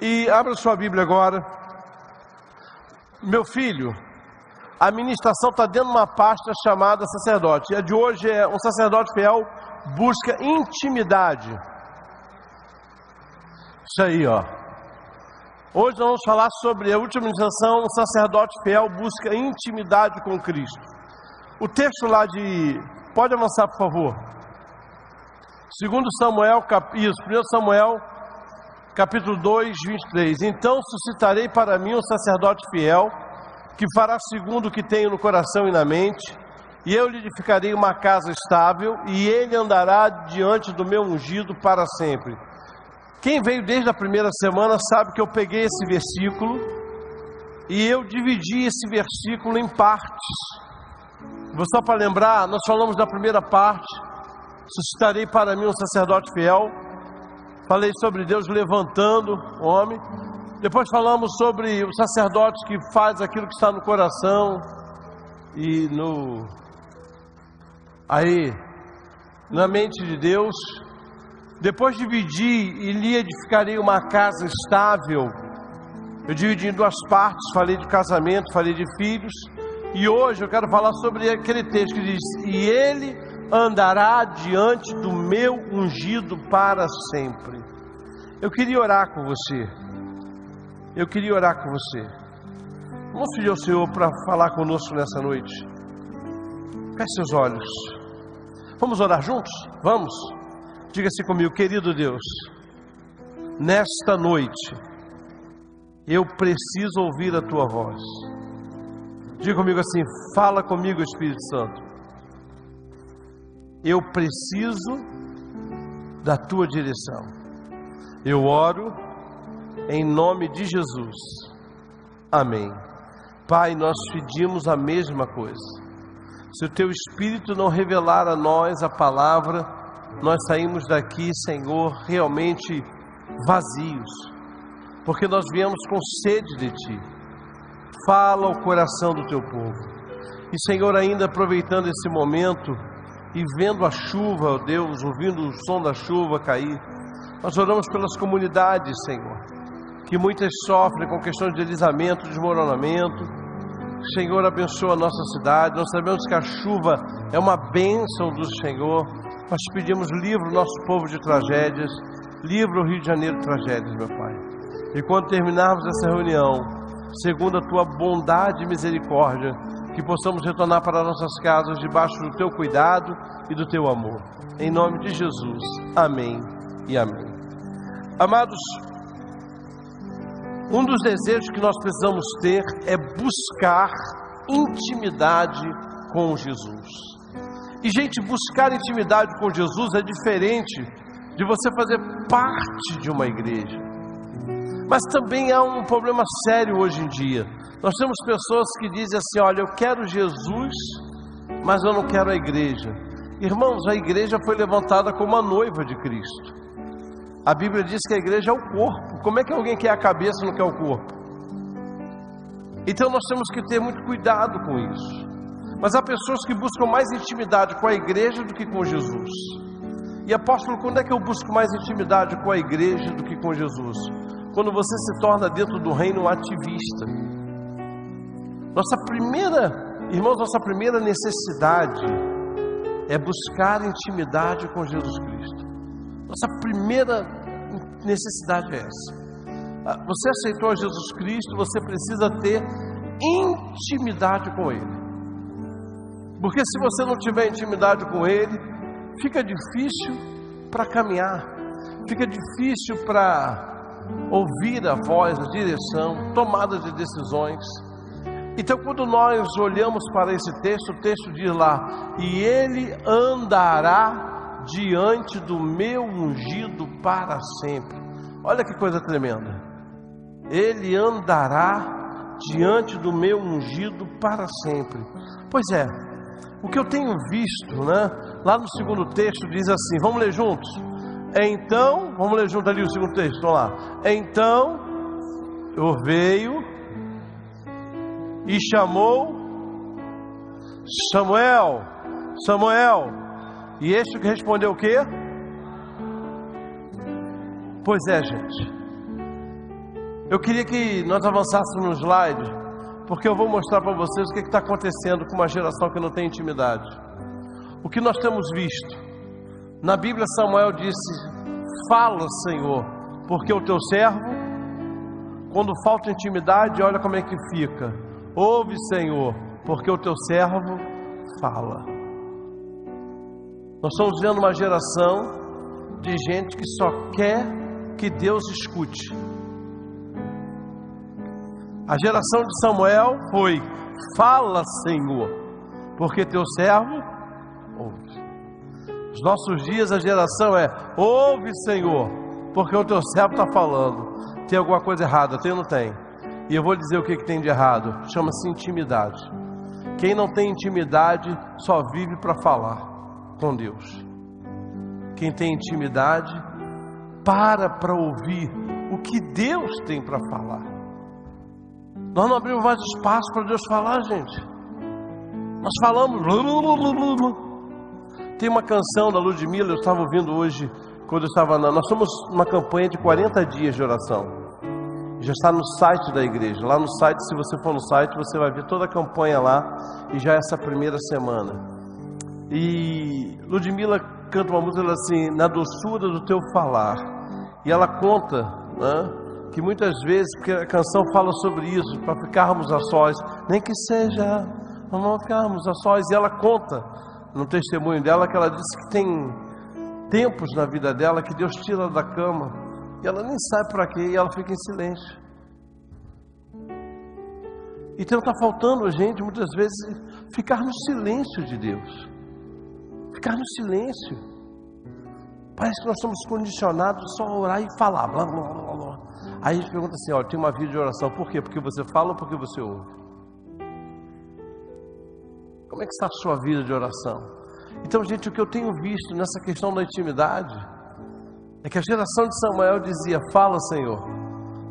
E abra sua Bíblia agora. Meu filho, a ministração está dentro de uma pasta chamada sacerdote. E a de hoje é um sacerdote fiel busca intimidade. Isso aí, ó. Hoje nós vamos falar sobre a última ministração, um sacerdote fiel busca intimidade com Cristo. O texto lá de... Pode avançar, por favor. 2 Samuel, 1 Samuel, capítulo 2, 23. Então suscitarei para mim um sacerdote fiel, que fará segundo o que tenho no coração e na mente, e eu lhe edificarei uma casa estável, e ele andará diante do meu ungido para sempre. Quem veio desde a primeira semana sabe que eu peguei esse versículo e eu dividi esse versículo em partes. Só para lembrar, nós falamos da primeira parte, suscitarei para mim um sacerdote fiel. Falei sobre Deus levantando o homem. Depois falamos sobre o sacerdote que faz aquilo que está no coração e na mente de Deus. Depois dividi e lhe edificarei uma casa estável. Eu dividi em duas partes, falei de casamento, falei de filhos. E hoje eu quero falar sobre aquele texto que diz: e ele andará diante do meu ungido para sempre. Eu queria orar com você. Vamos pedir ao Senhor para falar conosco nessa noite. Feche seus olhos. Vamos orar juntos? Vamos? Diga-se comigo: querido Deus, nesta noite eu preciso ouvir a tua voz. Diga comigo assim: fala comigo, Espírito Santo. Eu preciso da tua direção. Eu oro em nome de Jesus. Amém. Pai, nós pedimos a mesma coisa. Se o teu Espírito não revelar a nós a palavra, nós saímos daqui, Senhor, realmente vazios, porque nós viemos com sede de Ti. Fala ao coração do Teu povo. E, Senhor, ainda aproveitando esse momento e vendo a chuva, ó Deus, ouvindo o som da chuva cair, nós oramos pelas comunidades, Senhor, que muitas sofrem com questões de deslizamento, desmoronamento. Senhor, abençoa a nossa cidade. Nós sabemos que a chuva é uma bênção do Senhor. Nós pedimos: livra o nosso povo de tragédias, livra o Rio de Janeiro de tragédias, meu Pai. E quando terminarmos essa reunião, segundo a Tua bondade e misericórdia, que possamos retornar para nossas casas debaixo do Teu cuidado e do Teu amor. Em nome de Jesus, amém e amém. Amados, um dos desejos que nós precisamos ter é buscar intimidade com Jesus. E, gente, buscar intimidade com Jesus é diferente de você fazer parte de uma igreja. Mas também há um problema sério hoje em dia. Nós temos pessoas que dizem assim: olha, eu quero Jesus, mas eu não quero a igreja. Irmãos, a igreja foi levantada como a noiva de Cristo. A Bíblia diz que a igreja é o corpo. Como é que alguém quer a cabeça e não quer o corpo? Então nós temos que ter muito cuidado com isso. Mas há pessoas que buscam mais intimidade com a igreja do que com Jesus. E apóstolo, quando é que eu busco mais intimidade com a igreja do que com Jesus? Quando você se torna dentro do reino um ativista. Nossa primeira necessidade é buscar intimidade com Jesus Cristo. Nossa primeira necessidade é essa. Você aceitou Jesus Cristo, você precisa ter intimidade com Ele. Porque se você não tiver intimidade com Ele, fica difícil para caminhar, fica difícil para ouvir a voz, a direção, tomada de decisões. Então, quando nós olhamos para esse texto, o texto diz lá: e ele andará diante do meu ungido para sempre. Olha que coisa tremenda. Ele andará diante do meu ungido para sempre. Pois é, o que eu tenho visto, lá no segundo texto diz assim, vamos ler juntos? Então, vamos ler junto ali o segundo texto, vamos lá. Então, veio e chamou Samuel, e este que respondeu o quê? Pois é, gente, Eu queria que nós avançássemos no slide, porque eu vou mostrar para vocês o que está acontecendo com uma geração que não tem intimidade. O que nós temos visto. Na Bíblia, Samuel disse: fala, Senhor, porque o teu servo, quando falta intimidade, olha como é que fica. Ouve, Senhor, porque o teu servo fala. Nós estamos vendo uma geração de gente que só quer que Deus escute. A geração de Samuel foi: fala, Senhor, porque teu servo ouve. Os nossos dias a geração é: ouve, Senhor, porque o teu servo está falando. Tem alguma coisa errada? Tem ou não tem? E eu vou dizer o que tem de errado. Chama-se intimidade. Quem não tem intimidade só vive para falar com Deus. Quem tem intimidade para ouvir o que Deus tem para falar. Nós não abrimos mais espaço para Deus falar, gente. Nós falamos. Tem uma canção da Ludmilla, eu estava ouvindo hoje, quando eu estava nós somos uma campanha de 40 dias de oração. Já está no site da igreja. Lá no site, se você for no site, você vai ver toda a campanha lá. E já é essa primeira semana. E Ludmilla canta uma música assim: na doçura do teu falar. E ela conta, né, que muitas vezes, porque a canção fala sobre isso, para ficarmos a sós, nem que seja, vamos ficarmos a sós. E ela conta no testemunho dela que ela disse que tem tempos na vida dela que Deus tira da cama e ela nem sabe para quê, e ela fica em silêncio. Então está faltando a gente muitas vezes ficar no silêncio de Deus, ficar no silêncio. Parece que nós somos condicionados só a orar e falar, blá, blá, blá, blá. Aí a gente pergunta assim: olha, tem uma vida de oração, por quê? Porque você fala ou porque você ouve? Como é que está a sua vida de oração? Então, gente, o que eu tenho visto nessa questão da intimidade é que a geração de Samuel dizia: fala, Senhor,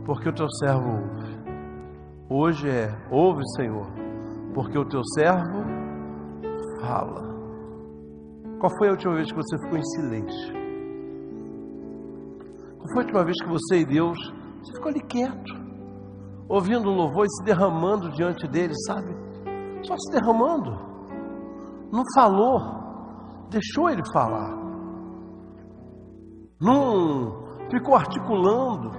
porque o teu servo ouve. Hoje ouve, Senhor, porque o teu servo fala. Qual foi a última vez que você ficou em silêncio? Qual foi a última vez que você e Deus, você ficou ali quieto, ouvindo o louvor e se derramando diante dele, sabe? Só se derramando. Não falou, deixou ele falar. Não ficou articulando.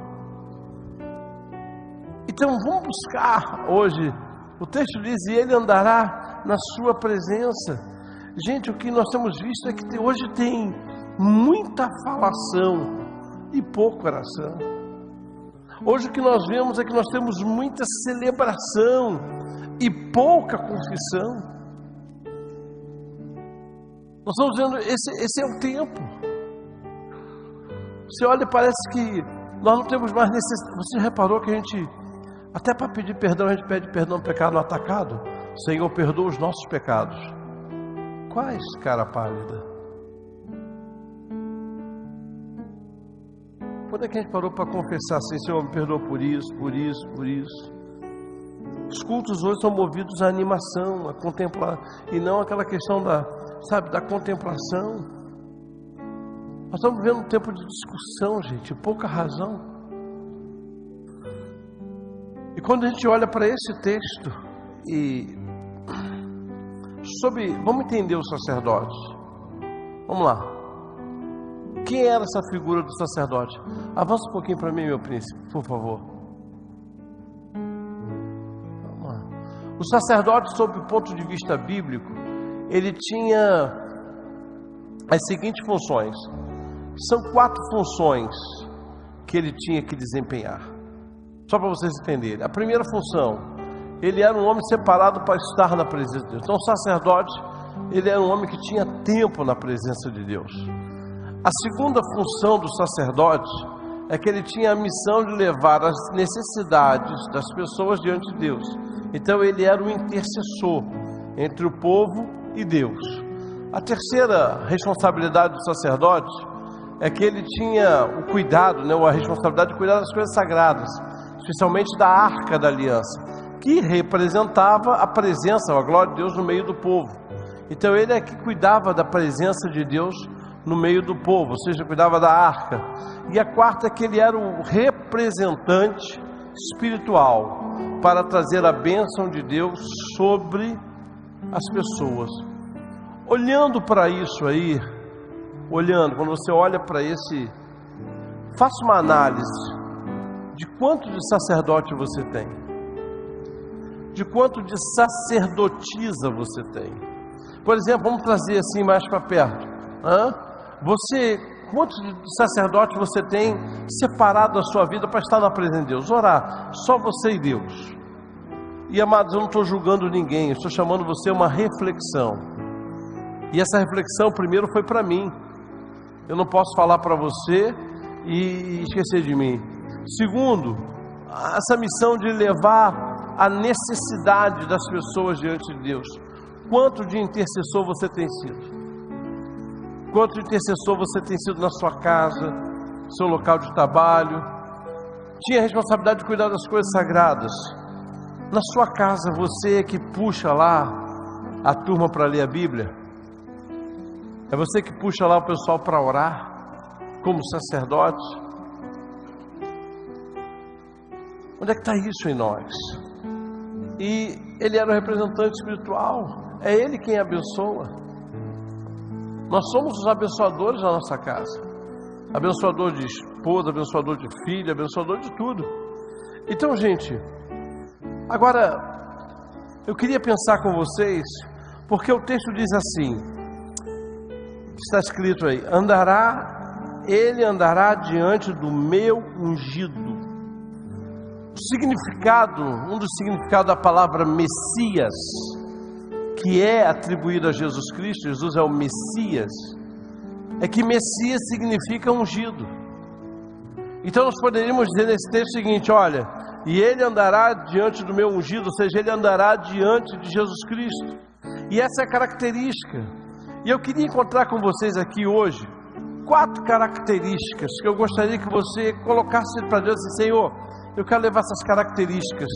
Então vamos buscar hoje. O texto diz: e ele andará na sua presença. Gente, o que nós temos visto é que hoje tem muita falação e pouco oração. Hoje o que nós vemos é que nós temos muita celebração e pouca confissão. Nós estamos vendo, esse é o tempo. Você olha e parece que nós não temos mais necessidade. Você reparou que a gente, até para pedir perdão, a gente pede perdão do pecado no atacado? Senhor, perdoa os nossos pecados. Quais, cara pálida? Quando é que a gente parou para confessar assim: Senhor, me perdoa por isso, por isso, por isso? Os cultos hoje são movidos à animação, a contemplar, e não aquela questão da contemplação. Nós estamos vivendo um tempo de discussão, gente, pouca razão. E quando a gente olha para esse texto vamos entender os sacerdotes. Vamos lá. Quem era essa figura do sacerdote? Avança um pouquinho para mim, meu príncipe, por favor. Vamos lá. O sacerdote, sob o ponto de vista bíblico, ele tinha as seguintes funções. São 4 funções que ele tinha que desempenhar. Só para vocês entenderem. A primeira função: ele era um homem separado para estar na presença de Deus. Então o sacerdote, ele era um homem que tinha tempo na presença de Deus. A segunda função do sacerdote é que ele tinha a missão de levar as necessidades das pessoas diante de Deus. Então ele era o intercessor entre o povo e Deus. A terceira responsabilidade do sacerdote é que ele tinha o cuidado, a responsabilidade de cuidar das coisas sagradas, especialmente da Arca da Aliança, que representava a presença, a glória de Deus no meio do povo. Então ele é que cuidava da presença de Deus no meio do povo, ou seja, cuidava da arca. E a quarta é que ele era o representante espiritual para trazer a bênção de Deus sobre as pessoas. Olhando para isso aí, quando você olha para esse, faça uma análise de quanto de sacerdote você tem, de quanto de sacerdotisa você tem. Por exemplo, vamos trazer assim mais para perto. Quanto de sacerdote você tem separado da sua vida para estar na presença de Deus? Orar, só você e Deus. E amados, eu não estou julgando ninguém, eu estou chamando você a uma reflexão. E essa reflexão primeiro foi para mim. Eu não posso falar para você e esquecer de mim. Segundo, essa missão de levar a necessidade das pessoas diante de Deus. Quanto de intercessor você tem sido? Quanto de intercessor você tem sido na sua casa, no seu local de trabalho? Tinha a responsabilidade de cuidar das coisas sagradas. Na sua casa, você que puxa lá a turma para ler a Bíblia? É você que puxa lá o pessoal para orar, como sacerdote? Onde é que está isso em nós? E ele era o representante espiritual, é ele quem abençoa. Nós somos os abençoadores da nossa casa, abençoador de esposa, abençoador de filho, abençoador de tudo. Então, gente, agora eu queria pensar com vocês, porque o texto diz assim, está escrito aí: ele andará diante do meu ungido. Um dos significados da palavra Messias, que é atribuído a Jesus Cristo, Jesus é o Messias, é que Messias significa ungido. Então nós poderíamos dizer nesse texto o seguinte: olha, e ele andará diante do meu ungido, ou seja, ele andará diante de Jesus Cristo. E essa é a característica. E eu queria encontrar com vocês aqui hoje 4 características que eu gostaria que você colocasse para Deus assim: Senhor, eu quero levar essas características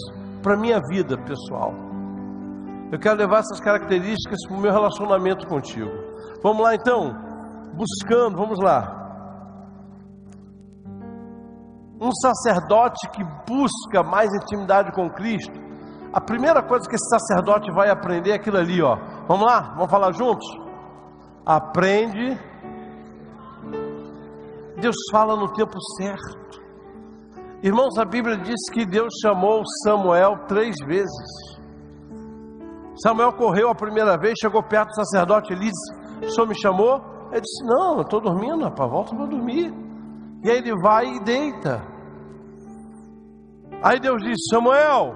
para a minha vida pessoal. Eu quero levar essas características para o meu relacionamento contigo. Vamos lá então, vamos lá. Um sacerdote que busca mais intimidade com Cristo, a primeira coisa que esse sacerdote vai aprender é aquilo ali, ó. Vamos lá? Vamos falar juntos? Aprende. Deus fala no tempo certo. Irmãos, a Bíblia diz que Deus chamou Samuel 3 vezes. Samuel correu a primeira vez, chegou perto do sacerdote, ele disse: o senhor me chamou? Ele disse: não, eu estou dormindo, rapaz, volta para dormir. E aí ele vai e deita. Aí Deus diz: Samuel,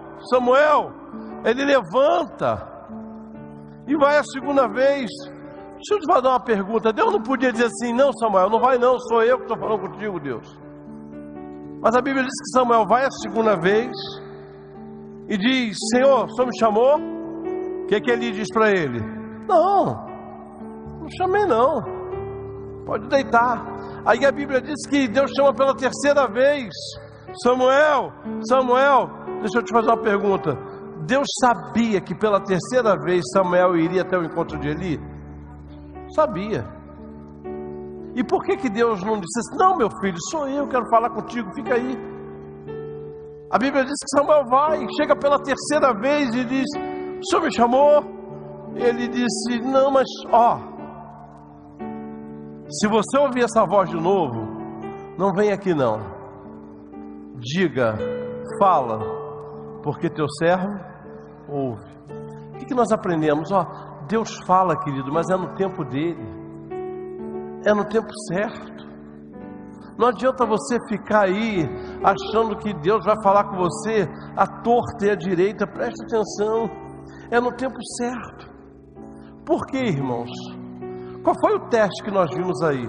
ele levanta e vai a segunda vez. Deixa eu te fazer uma pergunta. Deus não podia dizer assim: não, Samuel, não vai não, sou eu que estou falando contigo, Deus. Mas a Bíblia diz que Samuel vai a segunda vez e diz: Senhor, o senhor me chamou? O que ele diz para ele? Não chamei não, pode deitar. Aí a Bíblia diz que Deus chama pela terceira vez: Samuel, deixa eu te fazer uma pergunta. Deus sabia que pela terceira vez Samuel iria até o encontro de Eli? Sabia. E por que Deus não disse assim: não, meu filho, sou eu, quero falar contigo, fica aí? A Bíblia diz que Samuel vai, chega pela terceira vez e diz: o senhor me chamou? Ele disse: não, mas se você ouvir essa voz de novo, não vem aqui não. Diga, fala, porque teu servo ouve. O que nós aprendemos? Deus fala, querido, mas é no tempo dele, é no tempo certo. Não adianta você ficar aí achando que Deus vai falar com você à torta e à direita. Preste atenção, é no tempo certo. Por quê, irmãos? Qual foi o teste que nós vimos aí?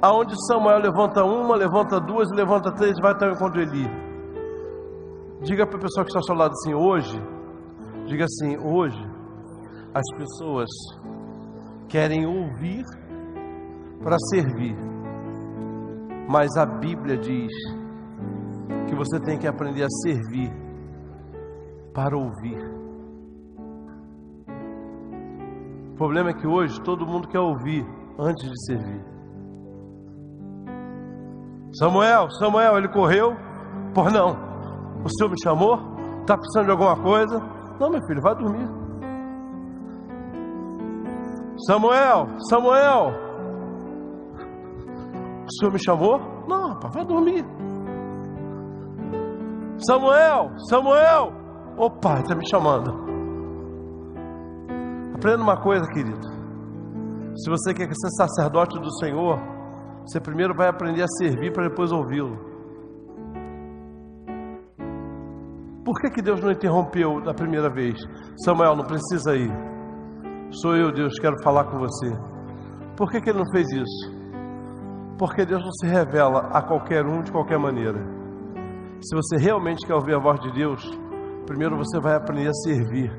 Aonde Samuel levanta uma, levanta duas, levanta três e vai até o encontro de Eli. Diga para a pessoa que está ao seu lado assim: hoje, diga assim, hoje as pessoas querem ouvir para servir, mas a Bíblia diz que você tem que aprender a servir para ouvir. O problema é que hoje todo mundo quer ouvir antes de servir. Samuel, ele correu, Por não, o Senhor me chamou? Está precisando de alguma coisa? Não, meu filho, vai dormir. Samuel, o Senhor me chamou? Não, rapaz, vai dormir. Samuel, o pai está me chamando. Aprenda uma coisa, querido. Se você quer ser sacerdote do Senhor, você primeiro vai aprender a servir para depois ouvi-lo. Por que Deus não interrompeu da primeira vez? Samuel, não precisa ir. Sou eu, Deus, quero falar com você. Por que Ele não fez isso? Porque Deus não se revela a qualquer um de qualquer maneira. Se você realmente quer ouvir a voz de Deus, primeiro você vai aprender a servir,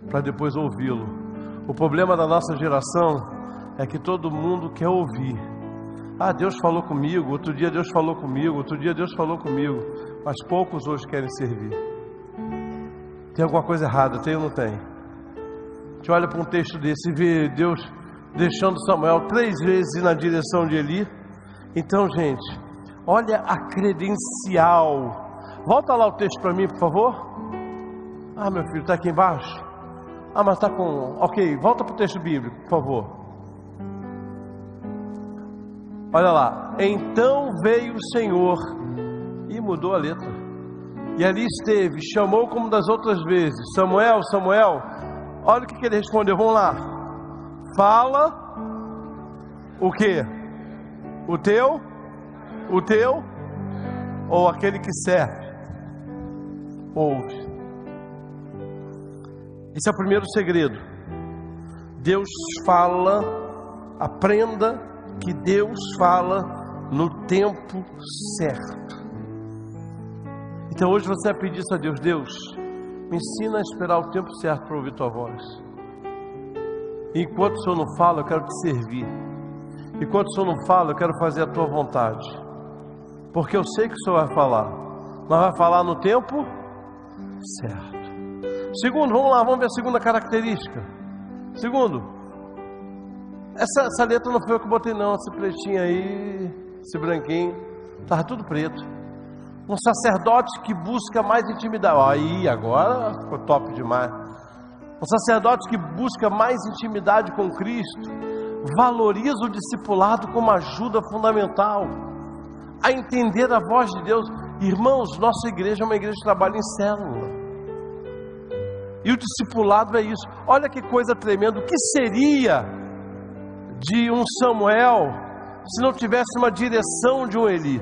para depois ouvi-lo. O problema da nossa geração é que todo mundo quer ouvir. Ah, Deus falou comigo, outro dia Deus falou comigo, outro dia Deus falou comigo, mas poucos hoje querem servir. Tem alguma coisa errada, tem ou não tem? A gente olha para um texto desse e vê Deus deixando Samuel 3 vezes ir na direção de Eli. Então, gente, olha a credencial. Volta lá o texto para mim, por favor. Ah, meu filho, está aqui embaixo. Ah, mas está com... Ok, volta para o texto bíblico, por favor. Olha lá. Então veio o Senhor e mudou a letra. E ali esteve, chamou como das outras vezes. Samuel, olha o que ele respondeu, vamos lá. Fala o quê? O teu ou aquele que serve? Ouve. Esse é o primeiro segredo. Deus fala, aprenda que Deus fala no tempo certo. Então hoje você vai pedir isso a Deus. Deus, me ensina a esperar o tempo certo para ouvir tua voz. E enquanto o Senhor não fala, eu quero te servir. Enquanto o Senhor não fala, eu quero fazer a tua vontade. Porque eu sei que o Senhor vai falar. Mas vai falar no tempo certo. Segundo, vamos lá, vamos ver a segunda característica. Segundo, essa letra não foi eu que botei não. Esse pretinho aí, esse branquinho, estava tudo preto. Um sacerdote que busca mais intimidade. Aí, agora ficou top demais. Um sacerdote que busca mais intimidade com Cristo valoriza o discipulado como ajuda fundamental a entender a voz de Deus. Irmãos, nossa igreja é uma igreja que trabalha em célula. E o discipulado é isso. Olha que coisa tremenda. O que seria de um Samuel se não tivesse uma direção de um Eli?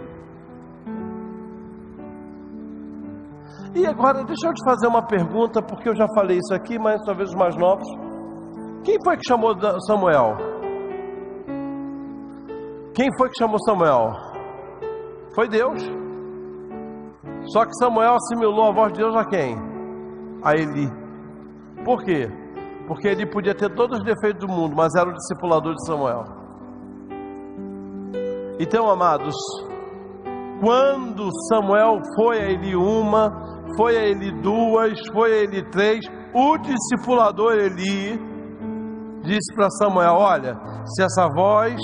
E agora, deixa eu te fazer uma pergunta, porque eu já falei isso aqui, mas talvez os mais novos. Quem foi que chamou Samuel? Quem foi que chamou Samuel? Foi Deus. Só que Samuel assimilou a voz de Deus a quem? A Eli. Por quê? Porque Eli podia ter todos os defeitos do mundo, mas era o discipulador de Samuel. Então, amados, quando Samuel foi a Eli 1, foi a Eli 2, foi a Eli 3, o discipulador Eli disse para Samuel: olha, se essa voz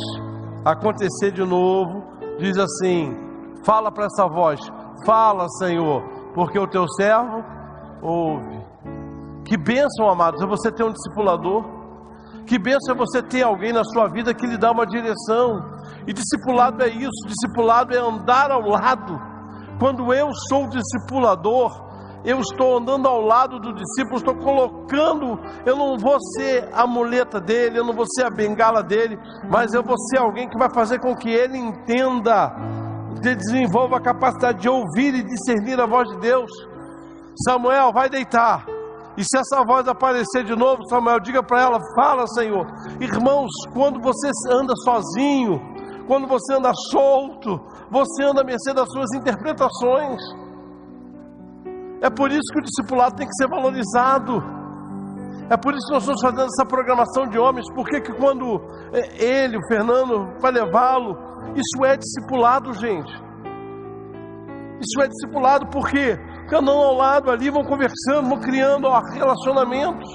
acontecer de novo, diz assim, fala para essa voz, fala, Senhor, porque o teu servo ouve. Que bênção, amados, é você ter um discipulador. Que bênção é você ter alguém na sua vida que lhe dá uma direção. E discipulado é isso, discipulado é andar ao lado. Quando eu sou o discipulador, eu estou andando ao lado do discípulo, estou colocando, eu não vou ser a muleta dele, eu não vou ser a bengala dele, mas eu vou ser alguém que vai fazer com que ele entenda, desenvolva a capacidade de ouvir e discernir a voz de Deus. Samuel, vai deitar. E se essa voz aparecer de novo, Samuel, diga para ela, fala, Senhor. Irmãos, quando você anda sozinho, quando você anda solto, você anda à mercê das suas interpretações. É por isso que o discipulado tem que ser valorizado. É por isso que nós estamos fazendo essa programação de homens. Porque que quando ele, o Fernando, vai levá-lo, isso é discipulado, gente. Isso é discipulado porque andando ao lado ali, vão conversando, vão criando relacionamentos.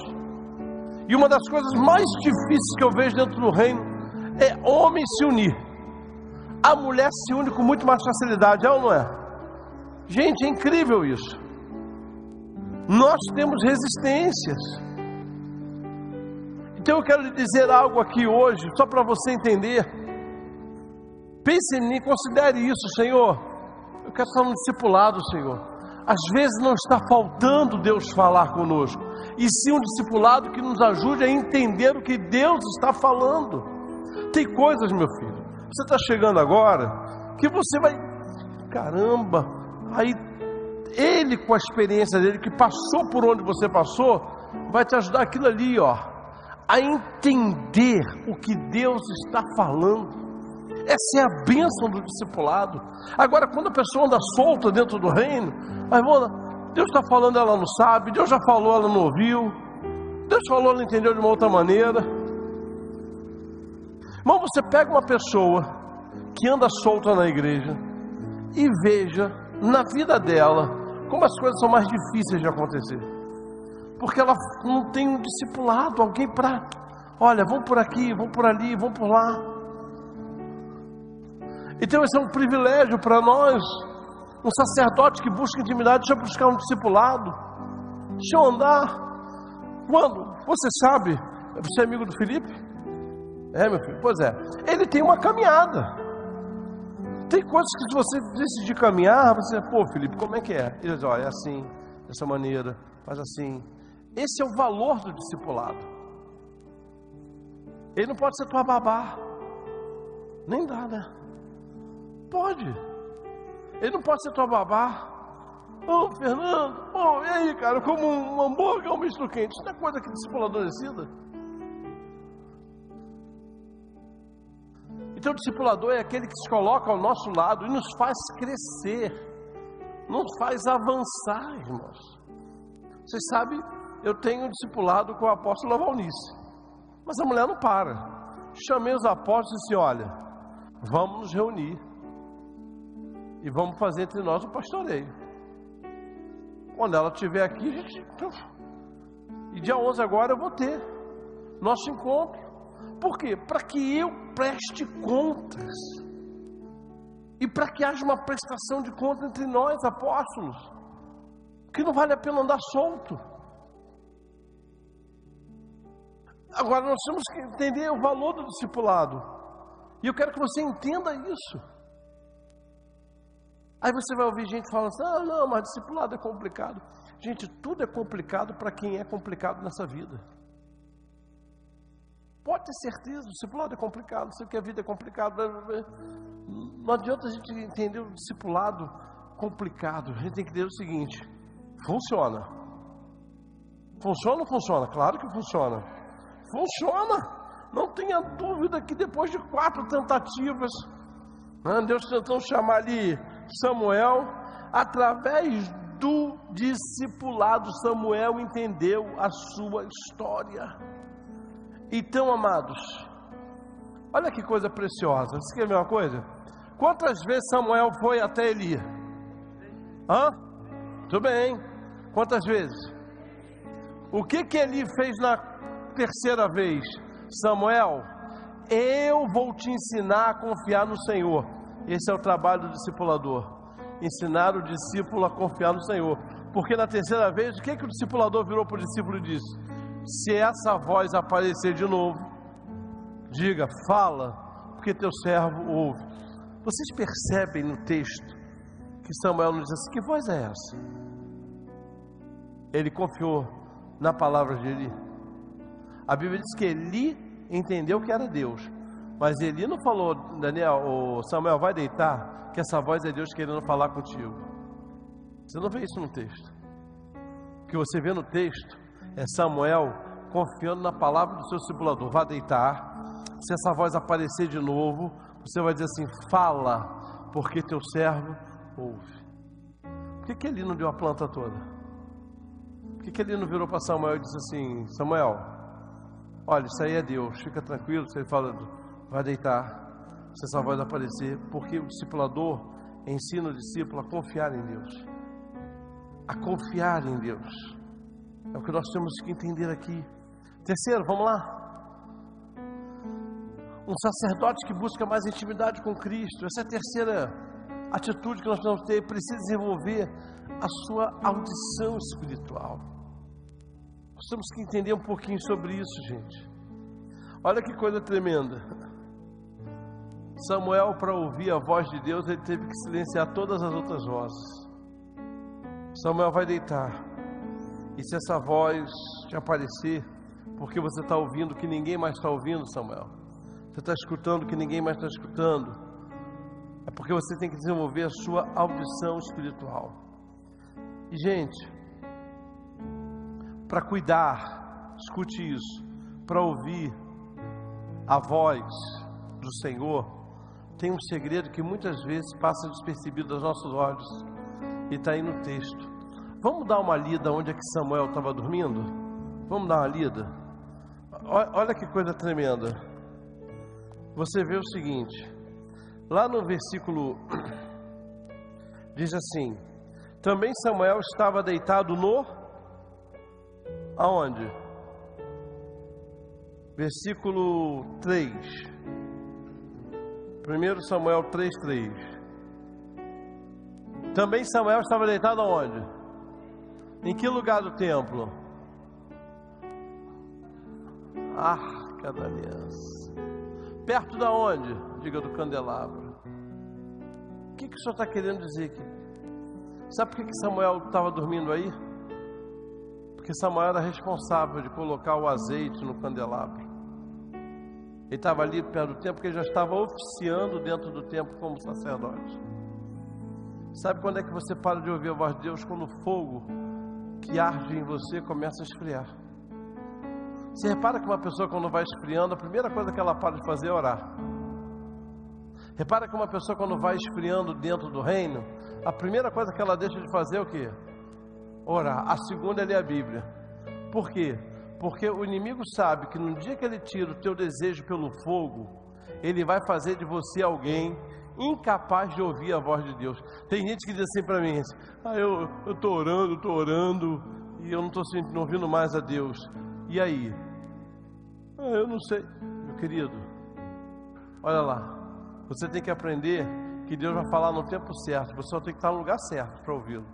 E uma das coisas mais difíceis que eu vejo dentro do reino é homem se unir. A mulher se une com muito mais facilidade, é ou não é? Gente, é incrível isso. Nós temos resistências. Então eu quero lhe dizer algo aqui hoje, só para você entender. Pense em mim, considere isso, Senhor. Eu quero estar no discipulado, Senhor. Às vezes não está faltando Deus falar conosco, e sim um discipulado que nos ajude a entender o que Deus está falando. Tem coisas, meu filho, você está chegando agora, que você vai, caramba, aí Ele, com a experiência dele, que passou por onde você passou, vai te ajudar aquilo ali, ó, a entender o que Deus está falando. Essa é a bênção do discipulado. Agora, quando a pessoa anda solta dentro do reino, mas Deus está falando, ela não sabe, Deus já falou, ela não ouviu, Deus falou, ela entendeu de uma outra maneira. Irmão, você pega uma pessoa que anda solta na igreja e veja na vida dela como as coisas são mais difíceis de acontecer, porque ela não tem um discipulado, alguém para, olha, vamos por aqui, vamos por ali, vamos por lá. Então esse é um privilégio para nós. Um sacerdote que busca intimidade, deixa eu buscar um discipulado, deixa eu andar. Quando? Você sabe, você é amigo do Felipe? É, meu filho? Pois é, ele tem uma caminhada. Tem coisas que, se você decidir caminhar, você, pô, Felipe, como é que é? Ele diz, olha, é assim, dessa maneira, faz assim. Esse é o valor do discipulado. Ele não pode ser tua babá, nem dá, né? Pode. Ele não pode ser tua babá. Ô, Fernando, e aí, cara, como um hambúrguer ou um misto quente? Isso não é coisa que discipulador decida. Então o discipulador é aquele que se coloca ao nosso lado e nos faz crescer, nos faz avançar, irmãos. Vocês sabem, eu tenho um discipulado com o apóstolo Valnice, mas a mulher não para. Chamei os apóstolos e disse, olha, vamos nos reunir e vamos fazer entre nós um pastoreio. Quando ela estiver aqui, e dia 11 agora eu vou ter nosso encontro. Por quê? Para que eu preste contas, e para que haja uma prestação de contas entre nós, apóstolos, que não vale a pena andar solto. Agora nós temos que entender o valor do discipulado, e eu quero que você entenda isso. Aí você vai ouvir gente falando assim, não, mas discipulado é complicado. Gente, tudo é complicado para quem é complicado nessa vida. Pode ter certeza, o discipulado é complicado, sei que a vida é complicada. Não adianta a gente entender o discipulado complicado. A gente tem que entender o seguinte: funciona. Funciona ou não funciona? Claro que funciona. Funciona. Não tenha dúvida que depois de 4 tentativas, Deus tentou chamar ali Samuel, através do discipulado, Samuel entendeu a sua história. Então, amados, olha que coisa preciosa. Você quer ver uma coisa? Quantas vezes Samuel foi até Eli? Tudo bem. Quantas vezes? O que Eli fez na terceira vez? Samuel, eu vou te ensinar a confiar no Senhor. Esse é o trabalho do discipulador. Ensinar o discípulo a confiar no Senhor. Porque na terceira vez, o que o discipulador virou para o discípulo e disse? Se essa voz aparecer de novo, diga, fala, porque teu servo ouve. Vocês percebem no texto que Samuel nos diz assim, que voz é essa? Ele confiou na palavra de Eli. A Bíblia diz que Eli entendeu que era Deus, mas Eli não falou, Daniel, Samuel, vai deitar, que essa voz é Deus querendo falar contigo. Você não vê isso no texto. O que você vê no texto é Samuel confiando na palavra do seu discipulador. Vá deitar. Se essa voz aparecer de novo, você vai dizer assim, fala, porque teu servo ouve. Por que Eli não deu a planta toda? Por que Eli não virou para Samuel e disse assim, Samuel, olha, isso aí é Deus, fica tranquilo. Você fala, vai deitar, se essa voz aparecer, porque o discipulador ensina o discípulo a confiar em Deus, a confiar em Deus. É o que nós temos que entender aqui. Terceiro, vamos lá. Um sacerdote que busca mais intimidade com Cristo. Essa é a terceira atitude que nós precisamos ter, precisa desenvolver a sua audição espiritual. Nós temos que entender um pouquinho sobre isso, gente. Olha que coisa tremenda. Samuel, para ouvir a voz de Deus, ele teve que silenciar todas as outras vozes. Samuel vai deitar, e se essa voz te aparecer, porque você está ouvindo que ninguém mais está ouvindo, Samuel, você está escutando que ninguém mais está escutando, é porque você tem que desenvolver a sua audição espiritual. E gente, para cuidar, escute isso, para ouvir a voz do Senhor, tem um segredo que muitas vezes passa despercebido aos nossos olhos, e está aí no texto. Vamos dar uma lida onde é que Samuel estava dormindo? Vamos dar uma lida? Olha que coisa tremenda. Você vê o seguinte, lá no versículo, diz assim: também Samuel estava deitado no... aonde? Versículo 3. 1 Samuel 3:3. Também Samuel estava deitado aonde? Em que lugar do templo? Arca da Aliança. Perto da onde? Diga, do candelabro. O que o senhor está querendo dizer aqui? Sabe por que Samuel estava dormindo aí? Porque Samuel era responsável de colocar o azeite no candelabro. Ele estava ali perto do templo, porque ele já estava oficiando dentro do templo como sacerdote. Sabe quando é que você para de ouvir a voz de Deus? Quando o fogo que arde em você começa a esfriar. Você repara que uma pessoa, quando vai esfriando, a primeira coisa que ela para de fazer é orar. Repara que uma pessoa, quando vai esfriando dentro do reino, a primeira coisa que ela deixa de fazer é o quê? Orar. A segunda é ler a Bíblia. Por quê? Porque o inimigo sabe que no dia que ele tira o teu desejo pelo fogo, ele vai fazer de você alguém incapaz de ouvir a voz de Deus. Tem gente que diz assim para mim: eu estou orando e eu não estou ouvindo mais a Deus. E aí? Eu não sei, meu querido. Olha lá, você tem que aprender que Deus vai falar no tempo certo. Você só tem que estar no lugar certo para ouvi-lo.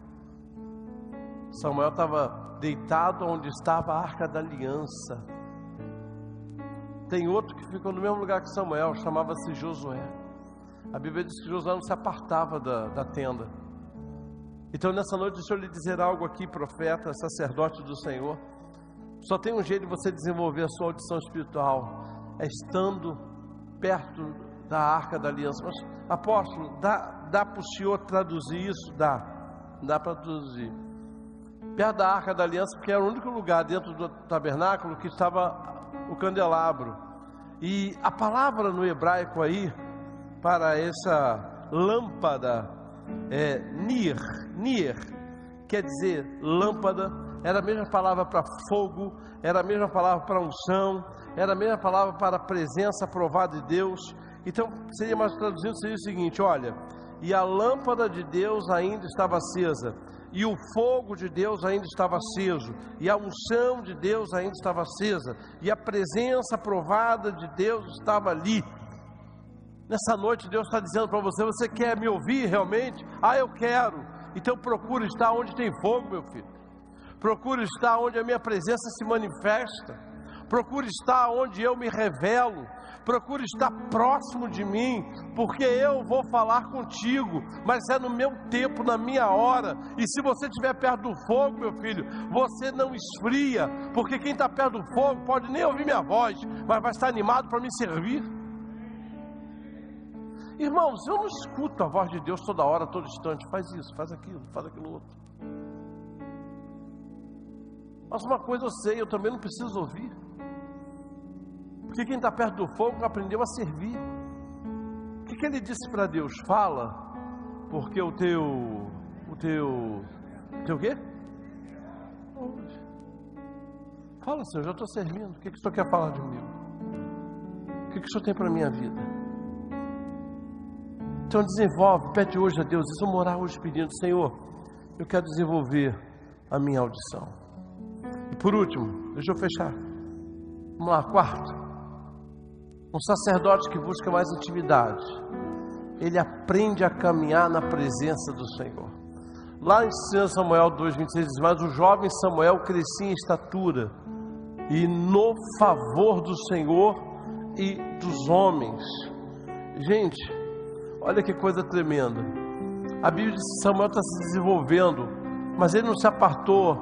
Samuel estava deitado onde estava a Arca da Aliança. Tem outro que ficou no mesmo lugar que Samuel, chamava-se Josué. A Bíblia diz que Josué não se apartava da tenda. Então nessa noite, deixa eu lhe dizer algo aqui, profeta, sacerdote do Senhor. Só tem um jeito de você desenvolver a sua audição espiritual, é estando perto da Arca da Aliança. Mas, apóstolo, dá para o senhor traduzir isso? Dá para traduzir. Perto da Arca da Aliança, porque era o único lugar dentro do tabernáculo que estava o candelabro. E a palavra no hebraico aí, para essa lâmpada, é nir, quer dizer lâmpada, era a mesma palavra para fogo, era a mesma palavra para unção, era a mesma palavra para a presença aprovada de Deus. Então, seria mais traduzindo, seria o seguinte: olha, e a lâmpada de Deus ainda estava acesa, e o fogo de Deus ainda estava aceso, e a unção de Deus ainda estava acesa, e a presença aprovada de Deus estava ali. Nessa noite Deus está dizendo para você: você quer me ouvir realmente? Eu quero. Então procure estar onde tem fogo, meu filho. Procure estar onde a minha presença se manifesta. Procure estar onde eu me revelo. Procure estar próximo de mim, porque eu vou falar contigo, mas é no meu tempo, na minha hora. E se você estiver perto do fogo, meu filho, você não esfria, porque quem está perto do fogo pode nem ouvir minha voz, mas vai estar animado para me servir. Irmãos, eu não escuto a voz de Deus toda hora, todo instante. Faz isso, faz aquilo outro. Mas uma coisa eu sei, eu também não preciso ouvir, porque quem está perto do fogo aprendeu a servir. O que ele disse para Deus? Fala, porque o teu quê? Fala, Senhor, já estou servindo. O que o Senhor quer falar de mim? O que o Senhor tem para a minha vida? Então desenvolve, pede hoje a Deus isso. Vamos orar hoje pedindo: Senhor, eu quero desenvolver a minha audição. E por último, deixa eu fechar. Vamos lá, quarto. Um sacerdote que busca mais intimidade ele aprende a caminhar na presença do Senhor. Lá em 2 Samuel 2,26 diz: mas o jovem Samuel crescia em estatura e no favor do Senhor e dos homens. Gente, olha que coisa tremenda. A Bíblia diz que Samuel está se desenvolvendo, mas ele não se apartou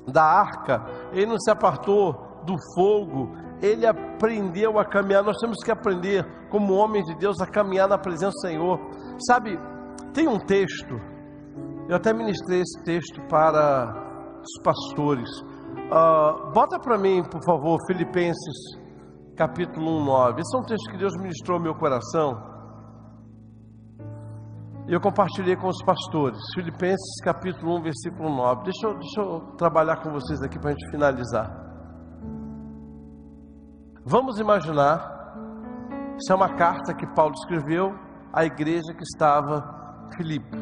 da arca, ele não se apartou do fogo, ele aprendeu a caminhar. Nós temos que aprender, como homens de Deus, a caminhar na presença do Senhor. Sabe, tem um texto, eu até ministrei esse texto para os pastores. Bota para mim, por favor, Filipenses capítulo 1:9. Esse é um texto que Deus ministrou ao meu coração e eu compartilhei com os pastores. Filipenses capítulo 1, versículo 9. Deixa eu trabalhar com vocês aqui para a gente finalizar. Vamos imaginar, isso é uma carta que Paulo escreveu à igreja que estava em Filipe,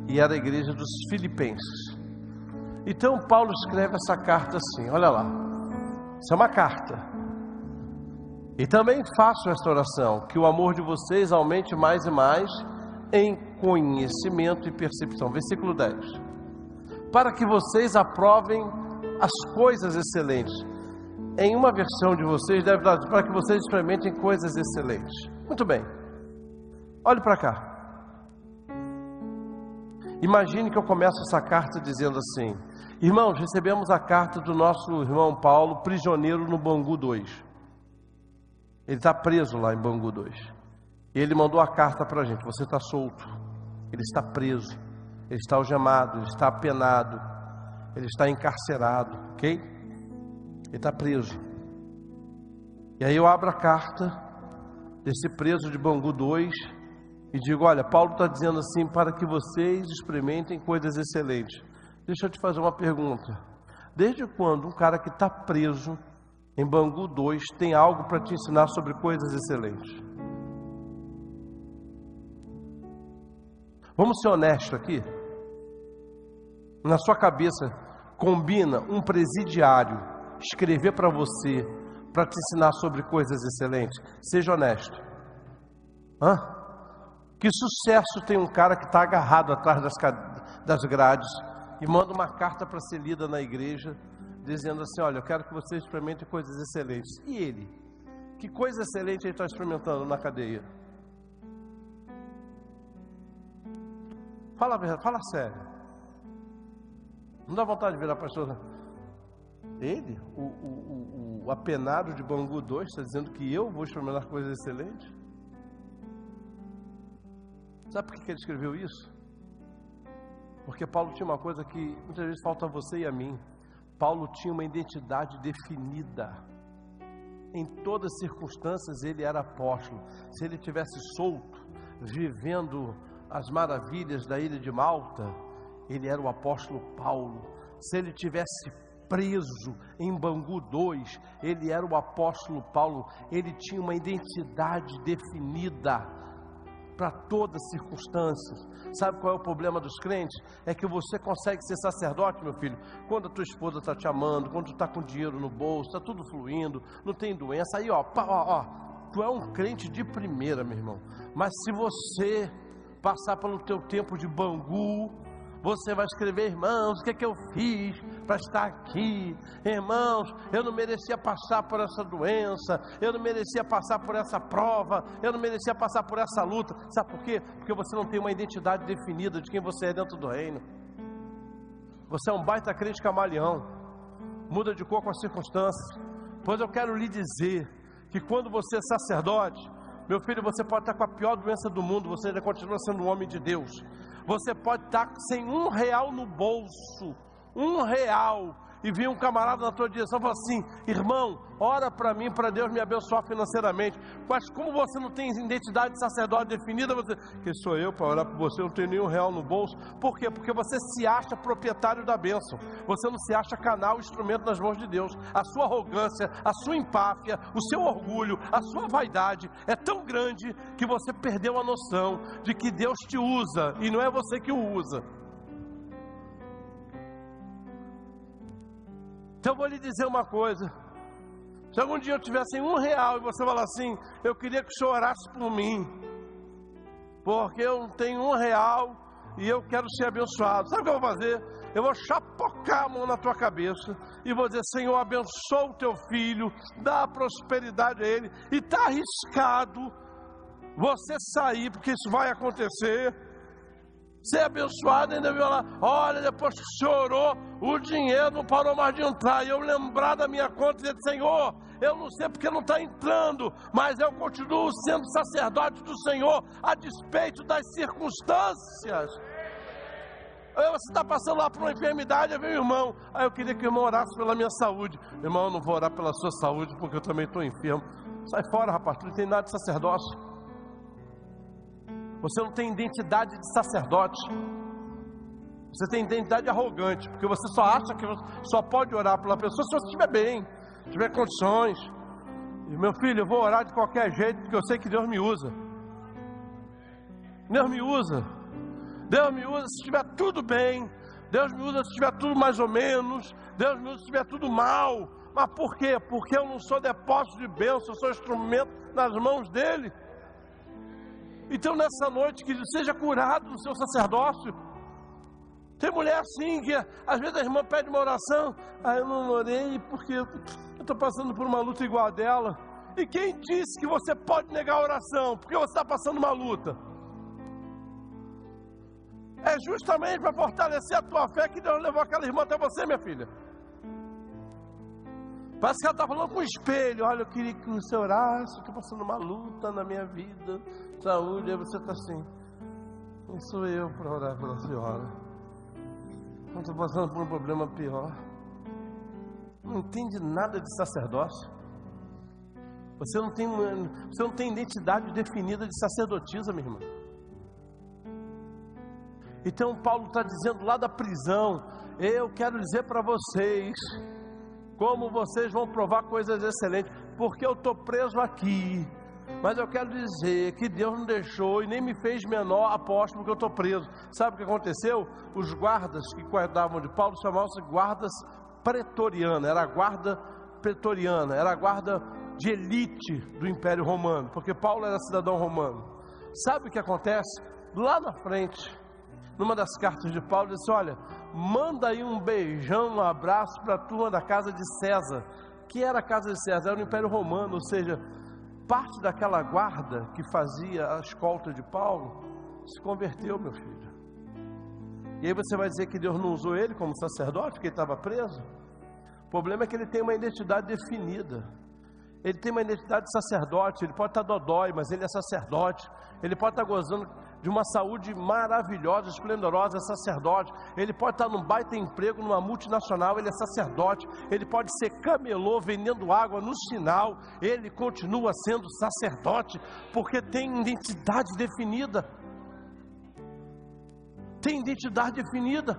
e era a igreja dos filipenses. Então Paulo escreve essa carta assim, olha lá, isso é uma carta. E também faço esta oração, que o amor de vocês aumente mais e mais em conhecimento e percepção. Versículo 10. Para que vocês aprovem as coisas excelentes. Em uma versão de vocês deve dar, para que vocês experimentem coisas excelentes. Muito bem. Olhe para cá. Imagine que eu começo essa carta dizendo assim: irmãos, recebemos a carta do nosso irmão Paulo, prisioneiro no Bangu 2. Ele está preso lá em Bangu 2. E ele mandou a carta para a gente: você está solto, ele está preso, ele está algemado, ele está apenado, ele está encarcerado, ok? Ele está preso. E aí eu abro a carta desse preso de Bangu 2 e digo: olha, Paulo está dizendo assim, para que vocês experimentem coisas excelentes. Deixa eu te fazer uma pergunta: desde quando um cara que está preso em Bangu 2 tem algo para te ensinar sobre coisas excelentes? Vamos ser honestos aqui. Na sua cabeça combina um presidiário escrever para você, para te ensinar sobre coisas excelentes? Seja honesto. Que sucesso tem um cara que está agarrado atrás das grades e manda uma carta para ser lida na igreja, dizendo assim: olha, eu quero que vocês experimentem coisas excelentes. E ele? Que coisa excelente ele está experimentando na cadeia? Fala a verdade, fala sério. Não dá vontade de virar pastor? Ele, o apenado de Bangu 2, está dizendo que eu vou experimentar coisas excelentes? Sabe por que ele escreveu isso? Porque Paulo tinha uma coisa que muitas vezes falta a você e a mim. Paulo tinha uma identidade definida. Em todas as circunstâncias ele era apóstolo. Se ele tivesse solto, vivendo as maravilhas da ilha de Malta, ele era o apóstolo Paulo. Se ele tivesse preso em Bangu 2, ele era o apóstolo Paulo. Ele tinha uma identidade definida para todas as circunstâncias. Sabe qual é o problema dos crentes? É que você consegue ser sacerdote, meu filho, quando a tua esposa está te amando, quando tu está com dinheiro no bolso, está tudo fluindo, não tem doença. Aí tu é um crente de primeira, meu irmão. Mas se você passar pelo teu tempo de Bangu, você vai escrever: irmãos, o que é que eu fiz para estar aqui? Irmãos, eu não merecia passar por essa doença, eu não merecia passar por essa prova, eu não merecia passar por essa luta. Sabe por quê? Porque você não tem uma identidade definida de quem você é dentro do reino. Você é um baita crente camaleão, muda de cor com as circunstâncias. Pois eu quero lhe dizer que quando você é sacerdote, meu filho, você pode estar com a pior doença do mundo, você ainda continua sendo um homem de Deus. Você pode estar sem R$1 no bolso, R$1, e vir um camarada na tua direção e falar assim: irmão, ora para mim, para Deus me abençoar financeiramente. Mas como você não tem identidade de sacerdote definida, você: que sou eu para orar por você? Eu não tenho nenhum R$1 no bolso. Por quê? Porque você se acha proprietário da bênção, você não se acha canal, instrumento nas mãos de Deus. A sua arrogância, a sua empáfia, o seu orgulho, a sua vaidade é tão grande que você perdeu a noção de que Deus te usa e não é você que o usa. Então eu vou lhe dizer uma coisa: se algum dia eu tivesse R$1 e você falar assim: eu queria que o senhor orasse por mim, porque eu não tenho R$1 e eu quero ser abençoado. Sabe o que eu vou fazer? Eu vou chapocar a mão na tua cabeça e vou dizer: Senhor, abençoa o teu filho, dá prosperidade a ele. E está arriscado você sair, porque isso vai acontecer. Ser abençoado, ainda viu lá, olha, depois que o senhor orou, o dinheiro não parou mais de entrar. E eu lembrar da minha conta e dizer: Senhor, eu não sei porque não está entrando, mas eu continuo sendo sacerdote do Senhor, a despeito das circunstâncias. Você está passando lá por uma enfermidade, meu irmão. Aí eu queria que o irmão orasse pela minha saúde. Irmão, eu não vou orar pela sua saúde, porque eu também estou enfermo. Sai fora, rapaz, tu não tem nada de sacerdócio. Você não tem identidade de sacerdote. Você tem identidade arrogante, porque você só acha que você só pode orar pela pessoa se você estiver bem, tiver condições. E meu filho, eu vou orar de qualquer jeito, porque eu sei que Deus me usa. Deus me usa. Deus me usa se estiver tudo bem. Deus me usa se estiver tudo mais ou menos. Deus me usa se estiver tudo mal. Mas por quê? Porque eu não sou depósito de bênção, eu sou instrumento nas mãos dele. Então nessa noite, querido, seja curado no seu sacerdócio. Tem mulher assim que às vezes a irmã pede uma oração: eu não orei porque eu estou passando por uma luta igual a dela. E quem disse que você pode negar a oração porque você está passando uma luta? É justamente para fortalecer a tua fé que Deus levou aquela irmã até você, minha filha. Parece que ela está falando com o espelho: olha, eu queria que você orasse, eu estou passando uma luta na minha vida, saúde. Aí você está assim: quem sou eu para orar pela senhora? Eu estou passando por um problema pior. Não entende nada de sacerdócio. Você não tem identidade definida de sacerdotisa, minha irmã. Então Paulo está dizendo lá da prisão: eu quero dizer para vocês como vocês vão provar coisas excelentes, porque eu estou preso aqui, mas eu quero dizer que Deus não deixou e nem me fez menor apóstolo porque eu estou preso. Sabe o que aconteceu? Os guardas que guardavam de Paulo chamavam-se guardas pretorianos. Era a guarda pretoriana, era a guarda de elite do Império Romano, porque Paulo era cidadão romano. Sabe o que acontece? Lá na frente, numa das cartas de Paulo, ele disse: olha, manda aí um beijão, um abraço para a turma da casa de César. Que era a casa de César? Era o Império Romano, ou seja, parte daquela guarda que fazia a escolta de Paulo se converteu, meu filho. E aí você vai dizer que Deus não usou ele como sacerdote, porque ele estava preso? O problema é que ele tem uma identidade definida. Ele tem uma identidade de sacerdote. Ele pode estar dodói, mas ele é sacerdote. Ele pode estar gozando de uma saúde maravilhosa, esplendorosa, é sacerdote. Ele pode estar num baita emprego numa multinacional, ele é sacerdote. Ele pode ser camelô vendendo água no sinal, ele continua sendo sacerdote, porque tem identidade definida. Tem identidade definida.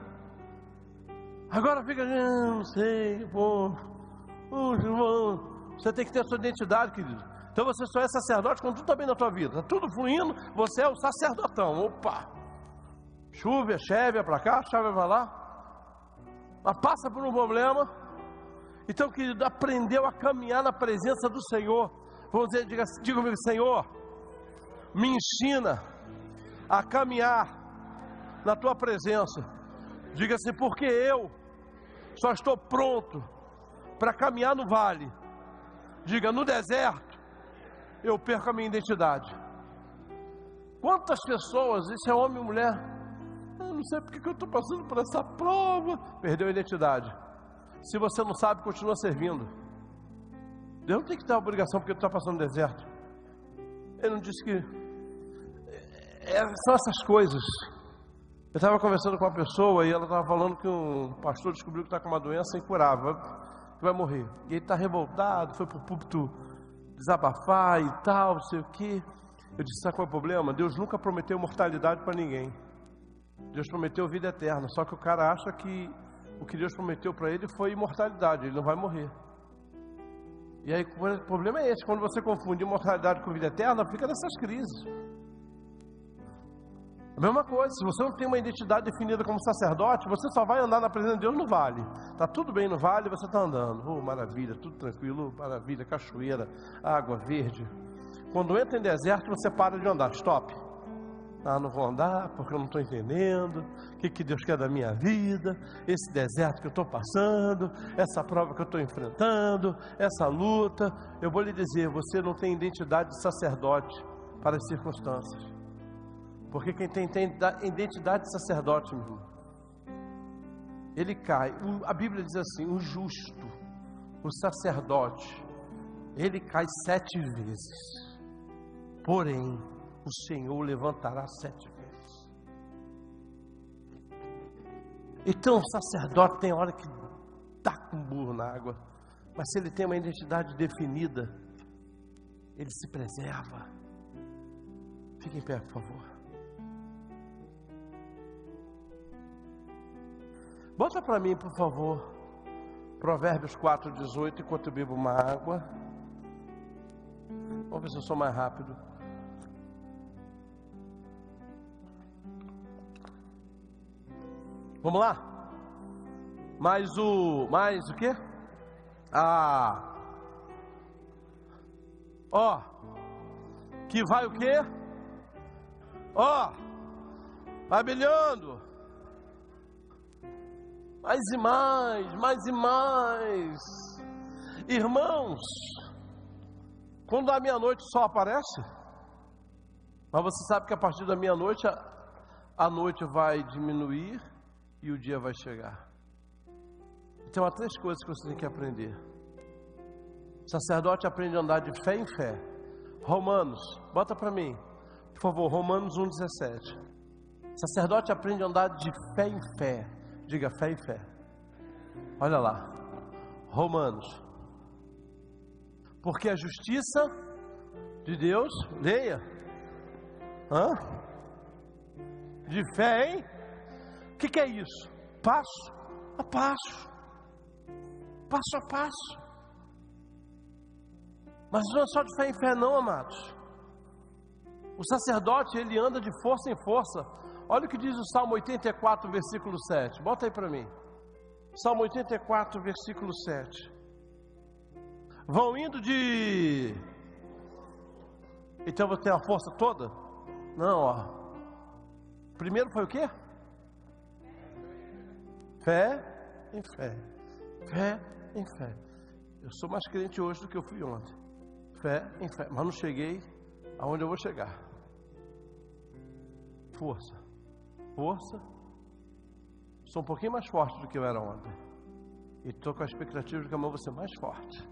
Agora fica: não sei, João, você tem que ter a sua identidade, querido. Então você só é sacerdote quando tudo está bem na tua vida, está tudo fluindo, você é o sacerdotão. Opa, chuva, chave para cá, chave para lá. Mas passa por um problema. Então, querido, aprendeu a caminhar na presença do Senhor. Vamos dizer, diga comigo: Senhor, me ensina a caminhar na tua presença. Diga assim: porque eu só estou pronto para caminhar no vale. Diga: no deserto eu perco a minha identidade. Quantas pessoas, isso é homem e mulher, eu não sei porque eu estou passando por essa prova. Perdeu a identidade. Se você não sabe, continua servindo. Deus não tem que ter a obrigação porque tu está passando no deserto. Ele não disse que são essas coisas. Eu estava conversando com uma pessoa e ela estava falando que um pastor descobriu que está com uma doença incurável, que vai morrer. E ele está revoltado, foi para o púlpito desabafar e tal, não sei o que. Eu disse: sabe qual é o problema? Deus nunca prometeu mortalidade para ninguém. Deus prometeu vida eterna. Só que o cara acha que o que Deus prometeu para ele foi imortalidade. Ele não vai morrer. E aí o problema é esse: quando você confunde imortalidade com vida eterna, fica nessas crises. A mesma coisa, se você não tem uma identidade definida como sacerdote, você só vai andar na presença de Deus no vale. Está tudo bem no vale, você está andando. Oh, maravilha, tudo tranquilo, maravilha, cachoeira, água verde. Quando entra em deserto, você para de andar, stop. não vou andar porque eu não estou entendendo o que Deus quer da minha vida, esse deserto que eu estou passando, essa prova que eu estou enfrentando, essa luta. Eu vou lhe dizer, você não tem identidade de sacerdote para as circunstâncias, porque quem tem identidade de sacerdote, meu irmão, ele cai. A Bíblia diz assim, o justo, o sacerdote, ele cai 7 vezes, porém o Senhor o levantará 7 vezes. Então o sacerdote tem hora que dá com burro na água, mas se ele tem uma identidade definida, ele se preserva. Fique em pé, por favor. Bota para mim, por favor, Provérbios 4:18, enquanto eu bebo uma água. Vamos ver se eu sou mais rápido. Vamos lá? Mais o quê? Que vai o quê? Vai brilhando. Mais e mais. Irmãos, quando a meia-noite só aparece, mas você sabe que a partir da meia-noite a noite vai diminuir e o dia vai chegar. Então há 3 coisas que você tem que aprender. O sacerdote aprende a andar de fé em fé. Romanos, bota para mim, por favor, Romanos 1:17. O sacerdote aprende a andar de fé em fé. Diga fé em fé. Olha lá, Romanos. Porque a justiça de Deus, leia. De fé, hein? O que é isso? Passo a passo. Passo a passo. Mas não é só de fé em fé não, amados. O sacerdote, ele anda de força em força. Olha o que diz o Salmo 84, versículo 7. Bota aí para mim. Salmo 84, versículo 7. Vão indo de... Então você tem a força toda? Não, Primeiro foi o quê? Fé em fé. Fé em fé. Eu sou mais crente hoje do que eu fui ontem. Fé em fé. Mas não cheguei aonde eu vou chegar. Força. Sou um pouquinho mais forte do que eu era ontem. E estou com a expectativa de que amanhã eu vou ser mais forte.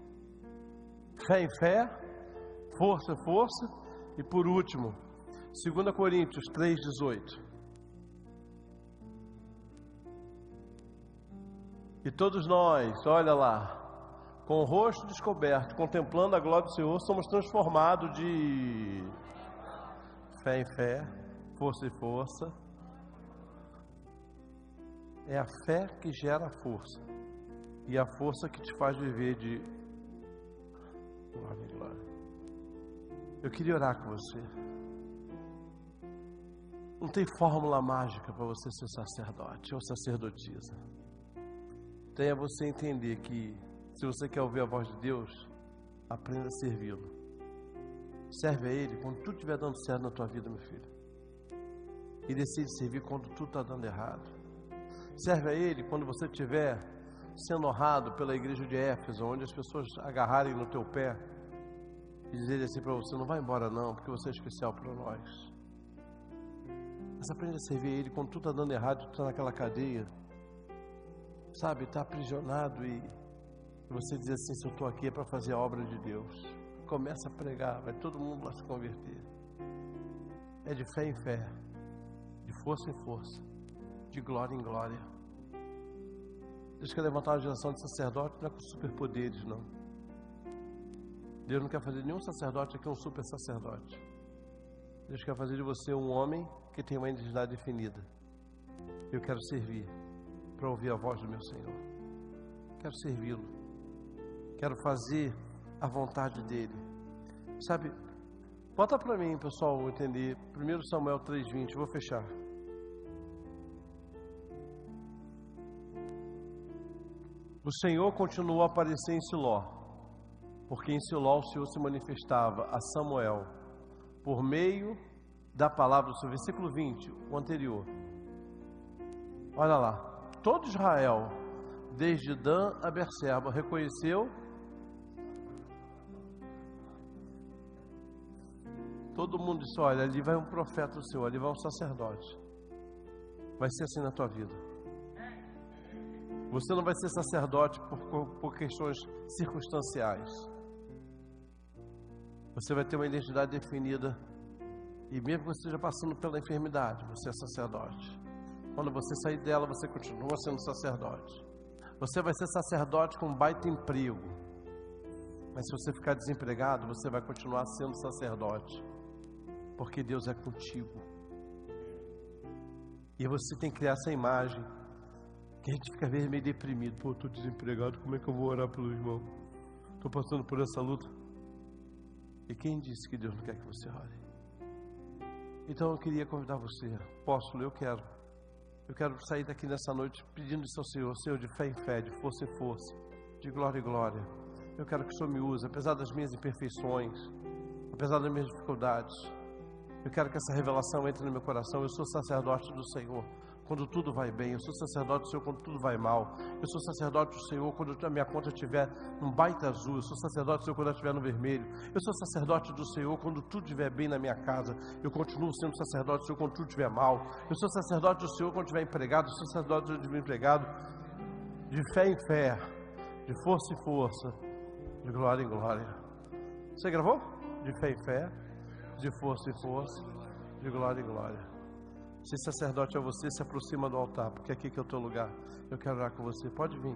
Fé em fé. Força. E por último, 2 Coríntios 3:18. E todos nós, olha lá, com o rosto descoberto, contemplando a glória do Senhor, somos transformados de fé em fé, força em força. É a fé que gera a força, e a força que te faz viver de glória em glória. Eu queria orar com você. Não tem fórmula mágica para você ser sacerdote ou sacerdotisa. Tenha você entender que, se você quer ouvir a voz de Deus, aprenda a servi-lo. Serve a Ele quando tudo estiver dando certo na tua vida, meu filho. E decide servir quando tudo está dando errado. Serve a Ele quando você estiver sendo honrado pela igreja de Éfeso, onde as pessoas agarrarem no teu pé e dizerem assim para você: não vai embora não, porque você é especial para nós. Mas aprenda a servir a Ele quando tudo está dando errado, tu está naquela cadeia, sabe, está aprisionado, e você diz assim: se eu estou aqui é para fazer a obra de Deus. Começa a pregar, vai todo mundo lá se converter. É de fé em fé, de força em força, de glória em glória. Deus quer levantar uma geração de sacerdotes, não é com superpoderes, não. Deus não quer fazer nenhum sacerdote aqui um super sacerdote. Deus quer fazer de você um homem que tem uma identidade definida. Eu quero servir para ouvir a voz do meu Senhor. Quero servi-lo. Quero fazer a vontade dele. Sabe, bota para mim, pessoal, entender. 1 Samuel 3:20, vou fechar. O Senhor continuou a aparecer em Siló, porque em Siló o Senhor se manifestava a Samuel por meio da palavra do Senhor. Versículo 20, o anterior. Olha lá. Todo Israel, desde Dan a Berseba, reconheceu. Todo mundo disse: olha, ali vai um profeta do Senhor, ali vai um sacerdote. Vai ser assim na tua vida. Você não vai ser sacerdote por questões circunstanciais. Você vai ter uma identidade definida. E mesmo que você esteja passando pela enfermidade, você é sacerdote. Quando você sair dela, você continua sendo sacerdote. Você vai ser sacerdote com um baita emprego. Mas se você ficar desempregado, você vai continuar sendo sacerdote. Porque Deus é contigo. E você tem que criar essa imagem. Que a gente fica às vezes meio deprimido. Pô, estou desempregado, como é que eu vou orar pelo irmão? Estou passando por essa luta. E quem disse que Deus não quer que você ore? Então eu queria convidar você. Apóstolo, eu quero sair daqui nessa noite pedindo isso ao Senhor. Senhor, de fé em fé, de força em força, de glória em glória. Eu quero que o Senhor me use, apesar das minhas imperfeições, apesar das minhas dificuldades. Eu quero que essa revelação entre no meu coração. Eu sou sacerdote do Senhor quando tudo vai bem. Eu sou sacerdote do Senhor quando tudo vai mal. Eu sou sacerdote do Senhor quando a minha conta estiver num baita azul. Eu sou sacerdote do Senhor quando ela estiver no vermelho. Eu sou sacerdote do Senhor quando tudo estiver bem na minha casa. Eu continuo sendo sacerdote do Senhor quando tudo estiver mal. Eu sou sacerdote do Senhor quando estiver empregado. Eu sou sacerdote quando estiver empregado. De fé em fé, de força em força, de glória em glória. Você gravou? De fé em fé, de força em força, de glória em glória. Se sacerdote é você, se aproxima do altar, porque aqui que é o teu lugar. Eu quero orar com você. Pode vir.